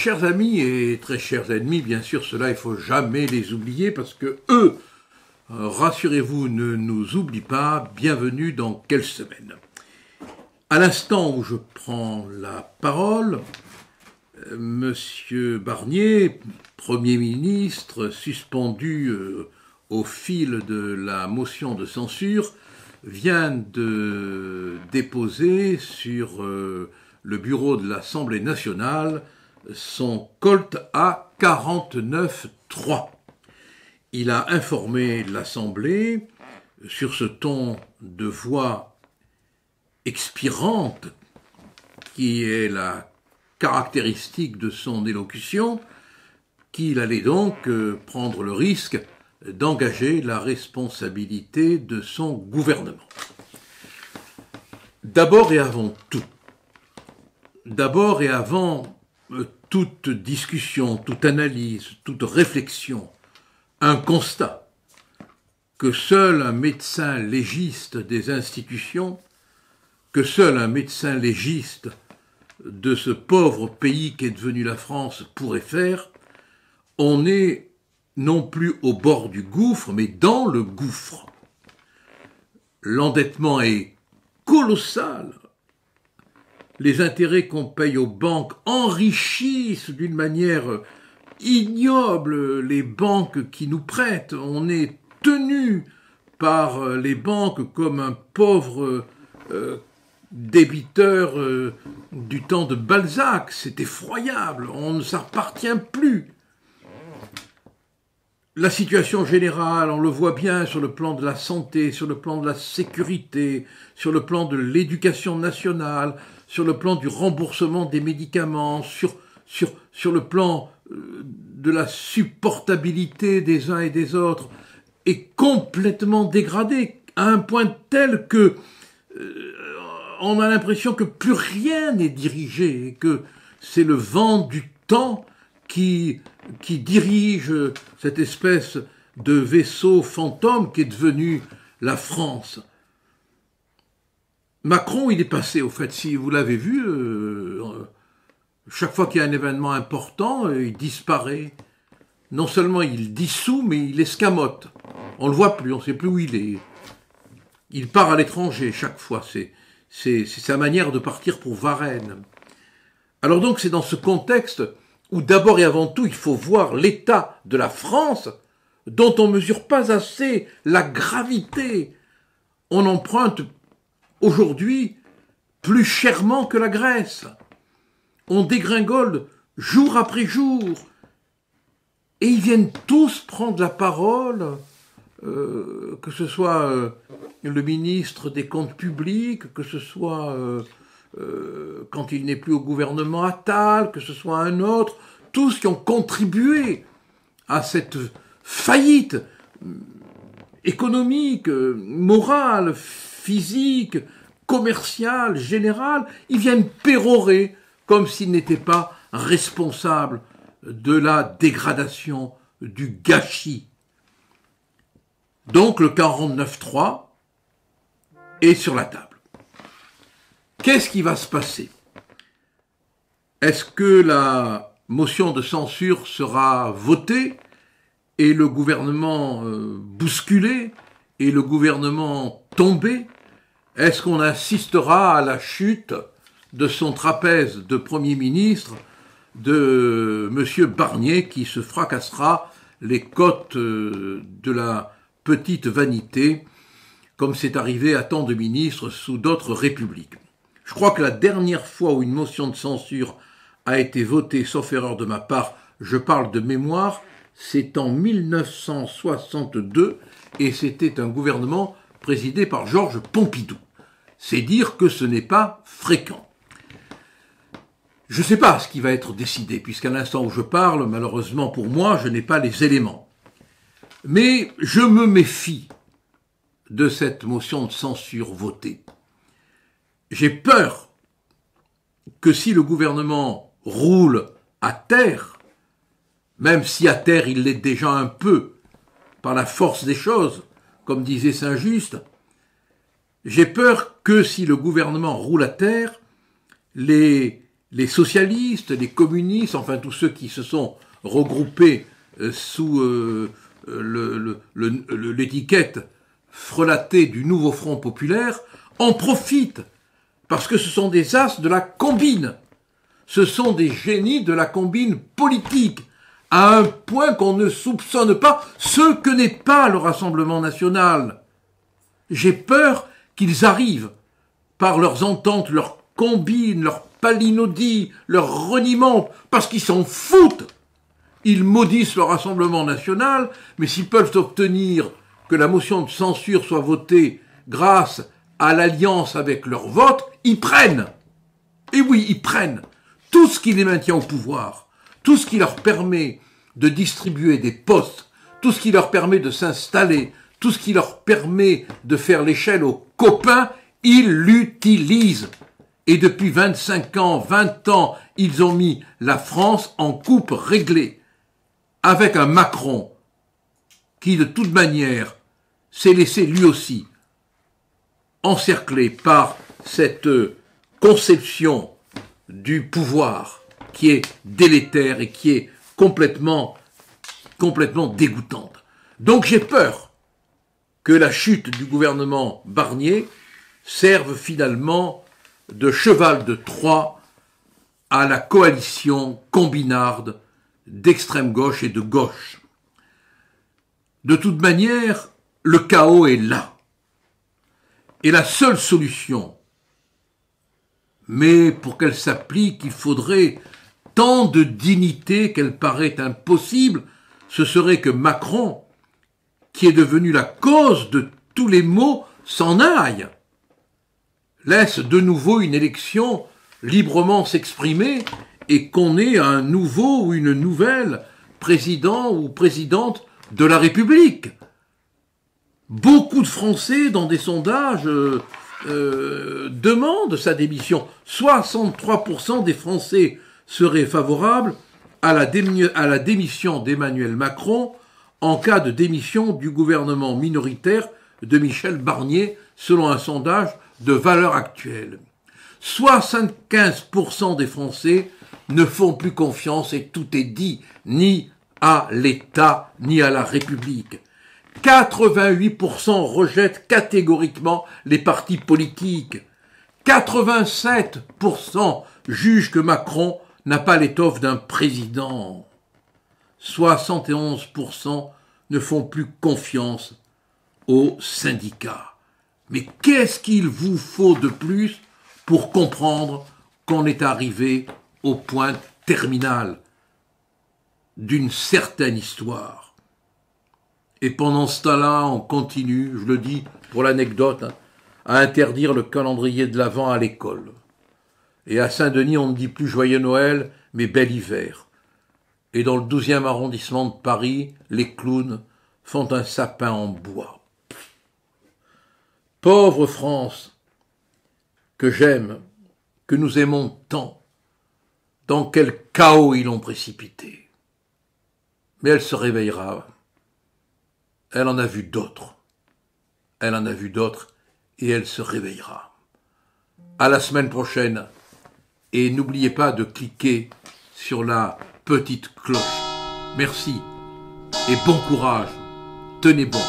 chers amis et très chers ennemis, bien sûr, cela il faut jamais les oublier parce que eux, rassurez-vous, ne nous oublient pas. Bienvenue dans Quelle semaine. À l'instant où je prends la parole, Monsieur Barnier, Premier ministre, suspendu au fil de la motion de censure, vient de déposer sur le bureau de l'Assemblée nationale son Colt A49-3. Il a informé l'Assemblée sur ce ton de voix expirante qui est la caractéristique de son élocution, qu'il allait donc prendre le risque d'engager la responsabilité de son gouvernement. D'abord et avant toute discussion, toute analyse, toute réflexion, un constat que seul un médecin légiste des institutions, que seul un médecin légiste de ce pauvre pays qu'est devenu la France pourrait faire, on est non plus au bord du gouffre, mais dans le gouffre. L'endettement est colossal. Les intérêts qu'on paye aux banques enrichissent d'une manière ignoble les banques qui nous prêtent. On est tenu par les banques comme un pauvre débiteur du temps de Balzac. C'est effroyable, on ne s'en repartient plus. La situation générale, on le voit bien sur le plan de la santé, sur le plan de la sécurité, sur le plan de l'éducation nationale, sur le plan du remboursement des médicaments, sur le plan de la supportabilité des uns et des autres, est complètement dégradée à un point tel que on a l'impression que plus rien n'est dirigé et que c'est le vent du temps qui dirige cette espèce de vaisseau fantôme qui est devenu la France. Macron, il est passé, au fait, si vous l'avez vu, chaque fois qu'il y a un événement important, il disparaît. Non seulement il dissout, mais il escamote. On le voit plus, on ne sait plus où il est. Il part à l'étranger chaque fois, c'est sa manière de partir pour Varennes. Alors donc c'est dans ce contexte où d'abord et avant tout il faut voir l'état de la France dont on ne mesure pas assez la gravité. On emprunte aujourd'hui plus chèrement que la Grèce. On dégringole jour après jour. Et ils viennent tous prendre la parole, que ce soit le ministre des Comptes publics, que ce soit quand il n'est plus au gouvernement Attal, que ce soit un autre, tous qui ont contribué à cette faillite économique, morale, physique, commerciale, générale, ils viennent pérorer comme s'ils n'étaient pas responsables de la dégradation, du gâchis. Donc le 49.3 est sur la table. Qu'est-ce qui va se passer? Est-ce que la motion de censure sera votée et le gouvernement bousculé et le gouvernement tombé? Est-ce qu'on assistera à la chute de son trapèze de Premier ministre, de M. Barnier, qui se fracassera les côtes de la petite vanité, comme c'est arrivé à tant de ministres sous d'autres républiques? Je crois que la dernière fois où une motion de censure a été votée, sauf erreur de ma part, je parle de mémoire, c'est en 1962 et c'était un gouvernement présidé par Georges Pompidou. C'est dire que ce n'est pas fréquent. Je ne sais pas ce qui va être décidé, puisqu'à l'instant où je parle, malheureusement pour moi, je n'ai pas les éléments. Mais je me méfie de cette motion de censure votée. J'ai peur que si le gouvernement roule à terre, même si à terre il l'est déjà un peu, par la force des choses, comme disait Saint-Just, j'ai peur que si le gouvernement roule à terre, les les socialistes, les communistes, enfin tous ceux qui se sont regroupés sous l'étiquette frelatée du nouveau Front populaire, en profitent, parce que ce sont des as de la combine. Ce sont des génies de la combine politique, à un point qu'on ne soupçonne pas ce que n'est pas le Rassemblement national. J'ai peur qu'ils arrivent, par leurs ententes, leurs combines, leurs palinodies, leurs reniements, parce qu'ils s'en foutent. Ils maudissent le Rassemblement national, mais s'ils peuvent obtenir que la motion de censure soit votée grâce à l'alliance avec leur vote, ils prennent. Et oui, ils prennent tout ce qui les maintient au pouvoir, tout ce qui leur permet de distribuer des postes, tout ce qui leur permet de s'installer, tout ce qui leur permet de faire l'échelle aux copains, ils l'utilisent. Et depuis 25 ans, 20 ans, ils ont mis la France en coupe réglée, avec un Macron qui, de toute manière, s'est laissé lui aussi encerclé par cette conception du pouvoir qui est délétère et qui est complètement dégoûtante. Donc j'ai peur que la chute du gouvernement Barnier serve finalement de cheval de Troie à la coalition combinarde d'extrême gauche et de gauche. De toute manière, le chaos est là. Et la seule solution, mais pour qu'elle s'applique, il faudrait tant de dignité qu'elle paraît impossible, ce serait que Macron, qui est devenu la cause de tous les maux, s'en aille, laisse de nouveau une élection librement s'exprimer et qu'on ait un nouveau ou une nouvelle président ou présidente de la République. Beaucoup de Français, dans des sondages, demandent sa démission. 63% des Français seraient favorables à la démission d'Emmanuel Macron en cas de démission du gouvernement minoritaire de Michel Barnier, selon un sondage de Valeurs Actuelles. 75% des Français ne font plus confiance, et tout est dit, ni à l'État, ni à la République. 88% rejettent catégoriquement les partis politiques. 87% jugent que Macron n'a pas l'étoffe d'un président. 71% ne font plus confiance aux syndicats. Mais qu'est-ce qu'il vous faut de plus pour comprendre qu'on est arrivé au point terminal d'une certaine histoire? Et pendant ce temps-là, on continue, je le dis pour l'anecdote, à interdire le calendrier de l'Avent à l'école. Et à Saint-Denis, on ne dit plus Joyeux Noël, mais Bel Hiver. Et dans le 12e arrondissement de Paris, les clowns font un sapin en bois. Pauvre France, que j'aime, que nous aimons tant, dans quel chaos ils l'ont précipité. Mais elle se réveillera. Elle en a vu d'autres. Elle en a vu d'autres et elle se réveillera. À la semaine prochaine. Et n'oubliez pas de cliquer sur la petite cloche. Merci et bon courage. Tenez bon.